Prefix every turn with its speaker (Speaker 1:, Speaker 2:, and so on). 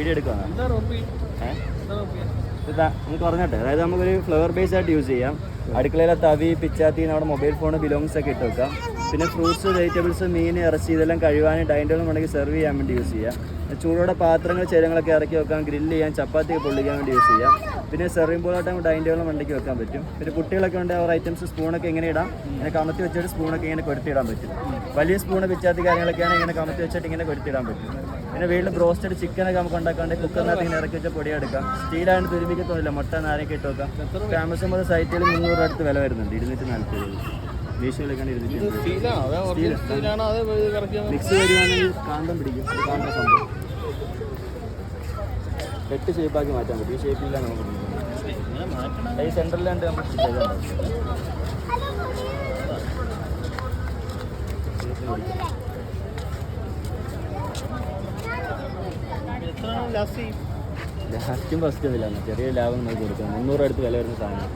Speaker 1: Video എടുക്കാം. ഇതാ നമുക്ക് പറഞ്ഞോട്ടെ. അതായത് നമുക്കൊരു ഫ്ലവർ ബേസ് ആയിട്ട് യൂസ് ചെയ്യാം. അടുക്കളയിലെ തവി, പിച്ചാത്തി, നമ്മുടെ മൊബൈൽ ഫോൺ, ബിലോങ്സ് ഒക്കെ ഇട്ട് വെക്കാം. പിന്നെ ഫ്രൂട്ട്സ്, വെജിറ്റബിൾസ്, മീൻ, ഇറച്ചി ഇതെല്ലാം കഴുകാനും ഡൈനിങ് ടേബിൾ ഉണ്ടെങ്കിൽ സെർവ് ചെയ്യാൻ വേണ്ടി യൂസ് ചെയ്യാം. ചൂടോടെ പാത്രങ്ങൾ, ചെരങ്ങളൊക്കെ ഇറക്കി വെക്കാം. ഗ്രില്ല് ചെയ്യാൻ, ചപ്പാത്തിയൊക്കെ പൊള്ളിക്കാൻ വേണ്ടി യൂസ് ചെയ്യാം. പിന്നെ സെർവിംഗ് ബോളായിട്ട് ഡൈനിങ് ടേബിൾ വണ്ടിക്ക് വെക്കാൻ പറ്റും. പിന്നെ കുട്ടികളൊക്കെ ഉണ്ട്, അവർ ഐറ്റംസ് സ്പൂണൊക്കെ ഇങ്ങനെ ഇടാം. ഇങ്ങനെ കമത്തി വെച്ചിട്ട് സ്പൂണൊക്കെ ഇങ്ങനെ കൊരുത്തിടാൻ പറ്റും. വലിയ സ്പൂണ്, പിച്ചാത്തി കാര്യങ്ങളൊക്കെയാണ് ഇങ്ങനെ കമത്തി വെച്ചിട്ട് ഇങ്ങനെ കൊരുത്തിടാൻ പറ്റും. പിന്നെ വീട്ടിൽ ബ്രോസ്റ്റഡ് ചിക്കനൊക്കെ നമുക്ക് ഉണ്ടാക്കാണ്ട് കുക്കറിനകത്ത് ഇങ്ങനെ ഇറക്കി വെച്ചാൽ പൊടിയെടുക്കാം. സ്റ്റീലായിട്ട് തുരുമ്പിക്കത്തൊന്നുമില്ല. മുട്ട നാരൊക്കെ ഇട്ട് വെക്കാം. ആമസോൺ പോലെ സൈറ്റിൽ 300 അടുത്ത് വില വരുന്നുണ്ട്. 240 മീശോയിലേക്കാണ് 200. മിക്സ് വരുവാണെങ്കിൽ കാന്തം പിടിക്കും. കാന്ത സംഭവം 8 ഷേപ്പാക്കി മാറ്റാൻ പറ്റും. ഈ ഷേപ്പിലാണ് നമുക്ക് ഈ സെൻറ്ററിലാണ്ട് നമ്മൾ ലാസ്റ്റും ഫസ്റ്റ് ഒന്നുമില്ല. ചെറിയ ലാഭം നമുക്ക് കൊടുക്കാം. 300 അടുത്ത് വില വരുന്ന സാധനം.